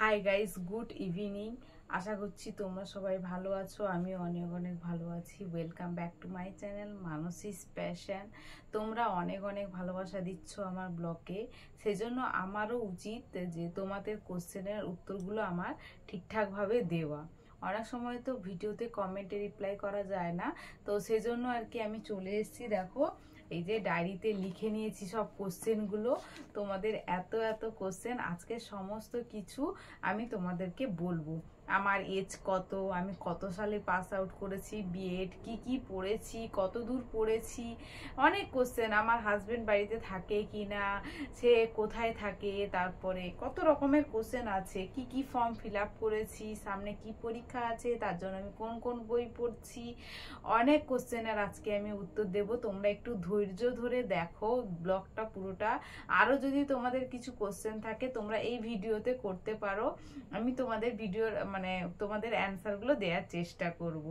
High guys, good evening. আশা করছি তোমরা সবাই ভালো আছো। আমি অনেক অনেক ভালো আছি। Welcome back to my channel Mansi's passion. তোমরা অনেক অনেক ভালোবাসা দিচ্ছ আমার ব্লগে, সেজন্য আমারও উচিত যে তোমাদের কোশ্চেনের উত্তরগুলো আমার ঠিকঠাকভাবে দেওয়া। অনেক সময় তো ভিডিওতে কমেন্টে রিপ্লাই করা যায় না, তো সেজন্য আর কি আমি চলে এসেছি। দেখো, এই যে ডায়েরিতে লিখে নিয়েছি সব কোশ্চেনগুলো। তোমাদের এত এত কোশ্চেন, আজকে সমস্ত কিছু আমি তোমাদেরকে বলবো। আমার এজ কত, আমি কত সালে পাস আউট করেছি বিএড, কি পড়েছি, কত দূর পড়েছি, অনেক কোশ্চেন। আমার হাজবেন্ড বাড়িতে থাকে কি না, সে কোথায় থাকে, তারপরে কত রকমের কোশ্চেন আছে। কি ফর্ম ফিল আপ করেছি, সামনে কি পরীক্ষা আছে, তার জন্য আমি কোন কোন বই পড়ছি, অনেক কোশ্চেনের আজকে আমি উত্তর দেব। তোমরা একটু ধৈর্য ধরে দেখো ব্লগটা পুরোটা। আরো যদি তোমাদের কিছু কোশ্চেন থাকে তোমরা এই ভিডিওতে করতে পারো, আমি তোমাদের ভিডিওর তোমাদের অ্যান্সারগুলো দেওয়ার চেষ্টা করব।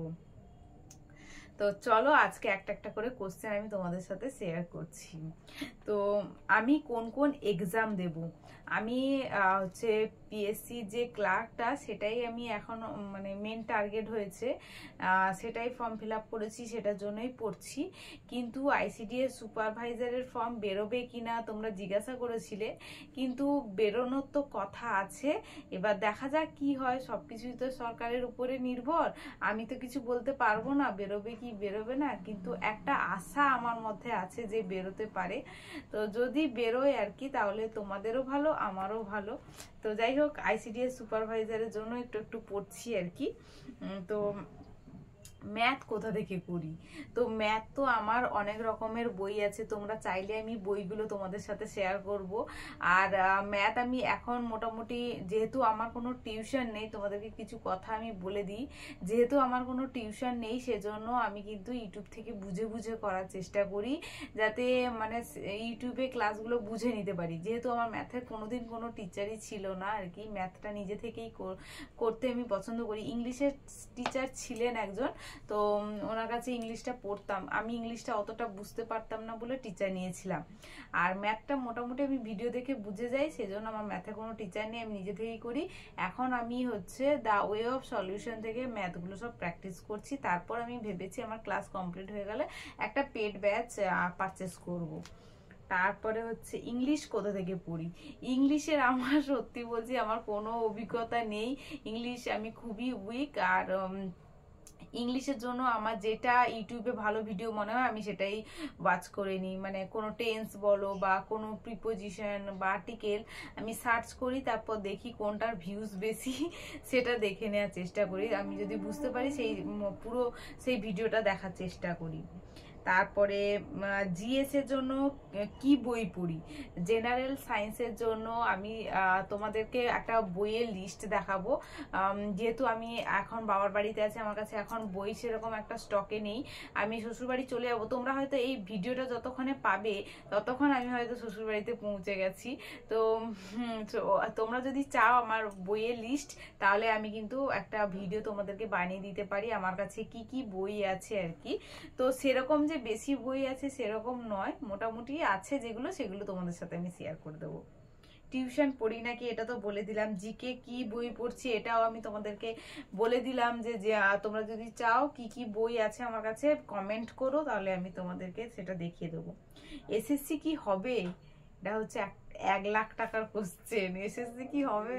তো চলো আজকে একটা একটা করে কোশ্চেন আমি তোমাদের সাথে শেয়ার করছি। তো আমি কোন কোন এক্সাম দেব, আমি হচ্ছে পিএসসি যে ক্লার্কটা, সেটাই আমি এখন মেন টার্গেট হয়েছে, সেটাই ফর্ম ফিল আপ করেছি, সেটার জন্যই পড়ছি। কিন্তু আইসিডিএস সুপারভাইজারের ফর্ম বেরোবে কিনা তোমরা জিজ্ঞাসা করেছিলে, কিন্তু বেরোনোর তো কথা আছে। এবার দেখা যাক কি হয়, সবকিছুই তো সরকারের উপরে নির্ভর। আমি তো কিছু বলতে পারবো না বেরোবে কি বেরোবে না, কিন্তু একটা আশা আমার মধ্যে আছে যে বেরোতে পারে। তো যদি বেরোয় আর কি, তাহলে তোমাদেরও ভালো আমারও ভালো। তো যাই হোক, আইসিডিএস সুপারভাইজারের জন্য একটু একটু পড়ছি আর কি। তো ম্যাথ কোথা থেকে করি? তো ম্যাথ তো আমার অনেক রকমের বই আছে, তোমরা চাইলে আমি বইগুলো তোমাদের সাথে শেয়ার করব। আর ম্যাথ আমি এখন মোটামুটি, যেহেতু আমার কোনো টিউশন নেই, তোমাদেরকে কিছু কথা আমি বলে দিই। যেহেতু আমার কোনো টিউশন নেই, সেজন্য আমি কিন্তু ইউটিউব থেকে বুঝে বুঝে করার চেষ্টা করি, যাতে ইউটিউবে ক্লাসগুলো বুঝে নিতে পারি। যেহেতু আমার ম্যাথের কোনোদিন কোনো টিচারই ছিল না আর কি, ম্যাথটা নিজে থেকেই করতে আমি পছন্দ করি। ইংলিশের টিচার ছিলেন একজন, তো ওনার কাছে ইংলিশটা পড়তাম। আমি ইংলিশটা অতটা বুঝতে পারতাম না বলে টিচার নিয়েছিলাম। আর ম্যাথটা মোটামুটি আমি ভিডিও দেখে বুঝে যাই, সেজন্য আমার ম্যাথে কোনো টিচার নেই, আমি নিজে থেকেই করি। এখন আমি হচ্ছে দ্য ওয়ে অফ সলিউশন থেকে ম্যাথগুলো সব প্র্যাকটিস করছি। তারপর আমি ভেবেছি আমার ক্লাস কমপ্লিট হয়ে গেলে একটা পেড ব্যাচ পারচেস করব। তারপরে হচ্ছে ইংলিশ কোথা থেকে পড়ি? ইংলিশের আমার সত্যি বলছি আমার কোনো অভিজ্ঞতা নেই। ইংলিশ আমি খুবই উইক। আর ইংলিশের জন্য আমার যেটা ইউটিউবে ভালো ভিডিও মনে হয় আমি সেটাই ওয়াচ করে নিই। কোনো টেন্স বলো বা কোনো প্রিপোজিশন বা আর্টিকেল আমি সার্চ করি, তারপর দেখি কোনটার ভিউজ বেশি সেটা দেখে নেওয়ার চেষ্টা করি। আমি যদি বুঝতে পারি পুরো সেই ভিডিওটা দেখার চেষ্টা করি। তারপরে জিএস এর জন্য কি বই পড়ি? জেনারেল সায়েন্সের জন্য আমি তোমাদেরকে একটা বইয়ের লিস্ট দেখাবো। যেহেতু আমি এখন বাবার বাড়িতে আছি, আমার কাছে এখন বই সেরকম একটা স্টকে নেই। আমি শ্বশুরবাড়ি চলে যাবো, তোমরা হয়তো এই ভিডিওটা যতক্ষণে পাবে ততক্ষণ আমি হয়তো শ্বশুরবাড়িতে পৌঁছে গেছি। তো তোমরা যদি চাও আমার বইয়ের লিস্ট, তাহলে আমি কিন্তু একটা ভিডিও তোমাদেরকে বানিয়ে দিতে পারি আমার কাছে কি বই আছে আর কি। তো সেরকম যে বেশি বই আছে সেরকম নয়, মোটামুটি আছে যেগুলো, সেগুলো তোমাদের সাথে আমি শেয়ার করে দেবো। টিউশন পড়ি নাকি এটা তো বলে দিলাম। জিকে কি বই পড়ছি এটাও আমি তোমাদেরকে বলে দিলাম, যে তোমরা যদি চাও কি বই আছে আমার কাছে কমেন্ট করো, তাহলে আমি তোমাদেরকে সেটা দেখিয়ে দেবো। এসএসসি কি হবে? এটা হচ্ছে 1 লাখ টাকার কোশ্চেন। এসএসসি কি হবে?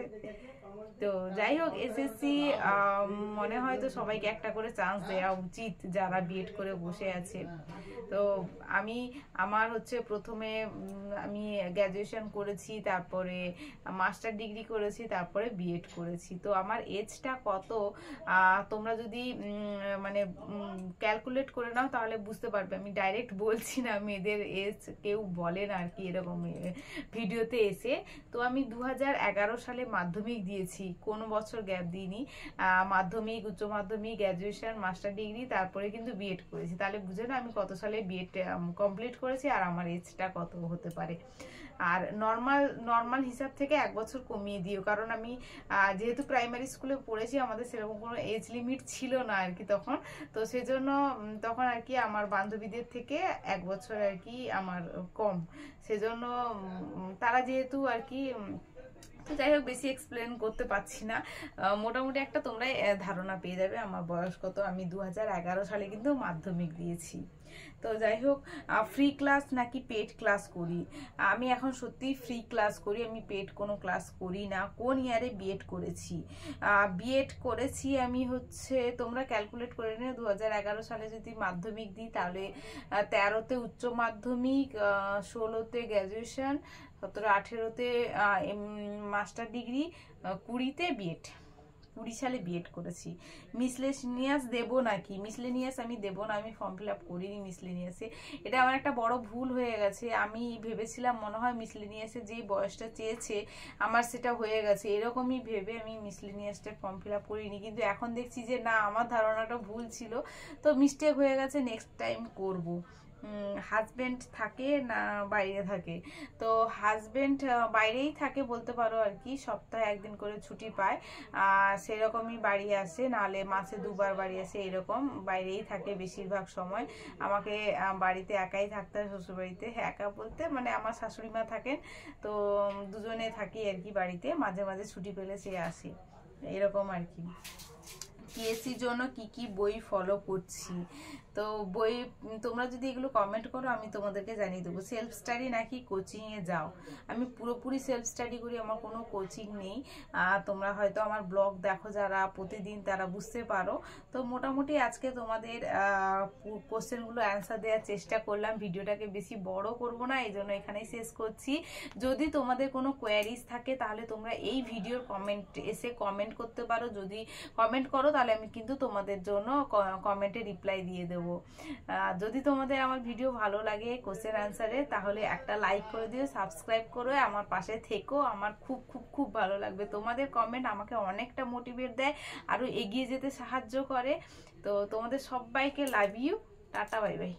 তো যাই হোক, এসএসসি মনে হয় তো সবাইকে একটা করে চান্স দেওয়া উচিত যারা বিএড করে বসে আছে। তো আমার হচ্ছে প্রথমে আমি গ্র্যাজুয়েশন করেছি, তারপরে মাস্টার ডিগ্রি করেছি, তারপরে বিএড করেছি। তো আমার এজটা কত তোমরা যদি ক্যালকুলেট করে নাও তাহলে বুঝতে পারবে। আমি ডাইরেক্ট বলছি না, মেয়েদের এজ কেউ বলেন আর কি এরকম ভিডিওতে এসে। তো আমি 2011 সালে মাধ্যমিক দিয়েছি, কোনো বছর গ্যাপ দিইনি। মাধ্যমিক, উচ্চ মাধ্যমিক, গ্র্যাজুয়েশন, মাস্টার ডিগ্রি, তারপরে কিন্তু বিএড করেছি। তাহলে বুঝে না আমি কত সালে বিএড কমপ্লিট করেছি আর আমার এজটা কত হতে পারে। আর নর্মাল হিসাব থেকে 1 বছর কমিয়ে দিও, কারণ আমি যেহেতু প্রাইমারি স্কুলে পড়েছি, আমাদের সেরকম কোনো এজ লিমিট ছিল না আর কি তখন। তো সেজন্য তখন আর কি আমার বান্ধবীদের থেকে 1 বছর আর কি আমার কম। সেজন্য তারা যেহেতু আর কি, তো যাই হোক, বেশি এক্সপ্লেন করতে পারছি না, মোটামুটি একটা তোমরা ধারণা পেয়ে যাবে আমার বয়স কত। আমি 2011 সালে কিন্তু মাধ্যমিক দিয়েছি। তো যাই হোক, ফ্রি ক্লাস নাকি পেড ক্লাস করি? আমি এখন সত্যি ফ্রি ক্লাস করি, আমি পেড কোনো ক্লাস করি না। কোন ইয়ারে বিএড করেছি? বিএড করেছি আমি হচ্ছে, তোমরা ক্যালকুলেট করে নিও, 2011 সালে যদি মাধ্যমিক দিই তাহলে 13তে উচ্চ মাধ্যমিক, 16তে গ্র্যাজুয়েশন, 17-18তে মাস্টার ডিগ্রি, 20তে বিএড। 20 সালে বিএড করেছি। মিসলেনিয়াস দেবো নাকি? মিসলেনিয়াস আমি দেবো না, আমি ফর্ম ফিল আপ করিনি মিসলেনিয়াসে। এটা আমার একটা বড় ভুল হয়ে গেছে। আমি ভেবেছিলাম মনে হয় মিসলেনিয়াসে যেই বয়সটা চেয়েছে আমার সেটা হয়ে গেছে, এরকমই ভেবে আমি মিসলেনিয়াসটা ফর্ম ফিল আপ করিনি। কিন্তু এখন দেখছি যে না, আমার ধারণাটা ভুল ছিল, তো মিস্টেক হয়ে গেছে, নেক্সট টাইম করব। হাজবেন্ড থাকে না বাইরে থাকে? তো হাজবেন্ড বাইরেই থাকে বলতে পারো আর কি, সপ্তাহে একদিন করে ছুটি পায়, সেরকমই বাড়ি আসে, নাহলে মাসে 2বার বাড়ি আসে, এরকম বাইরেই থাকে বেশিরভাগ সময়। আমাকে বাড়িতে একাই থাকতে হয়, শ্বশুরবাড়িতে। একা বলতে মানে আমার শাশুড়ি মা থাকেন, তো দুজনে থাকি আর কি বাড়িতে, মাঝে মাঝে ছুটি পেলে সে আসে, এরকম আর কি। পিএসসির জন্য কি কি বই ফলো করছি? তো বই তোমরা যদি এগুলো কমেন্ট করো আমি তোমাদেরকে জানিয়ে দেবো। সেলফ স্টাডি নাকি কোচিংয়ে যাও? আমি পুরোপুরি সেলফ স্টাডি করি, আমার কোনো কোচিং নেই। তোমরা হয়তো আমার ব্লগ দেখো যারা প্রতিদিন, তারা বুঝতে পারো। তো মোটামুটি আজকে তোমাদের কোশ্চেনগুলো অ্যান্সার দেওয়ার চেষ্টা করলাম। ভিডিওটাকে বেশি বড় করব না, এই জন্য এখানেই শেষ করছি। যদি তোমাদের কোনো কোয়ারিজ থাকে তাহলে তোমরা এই ভিডিওর কমেন্ট করতে পারো। যদি কমেন্ট করো তাহলে আমি কিন্তু তোমাদের জন্য কমেন্টে রিপ্লাই দিয়ে দেবো। যদি তোমাদের আমার ভিডিও ভালো লাগে কোশ্চেন অ্যান্সারে, তাহলে একটা লাইক করে দিও, সাবস্ক্রাইব করো, আমার পাশে থেকো। আমার খুব খুব খুব ভালো লাগবে। তোমাদের কমেন্ট আমাকে অনেকটা মোটিভেট দেয়, আরো এগিয়ে যেতে সাহায্য করে। তো তোমাদের সবাইকে love you, tata, bye by.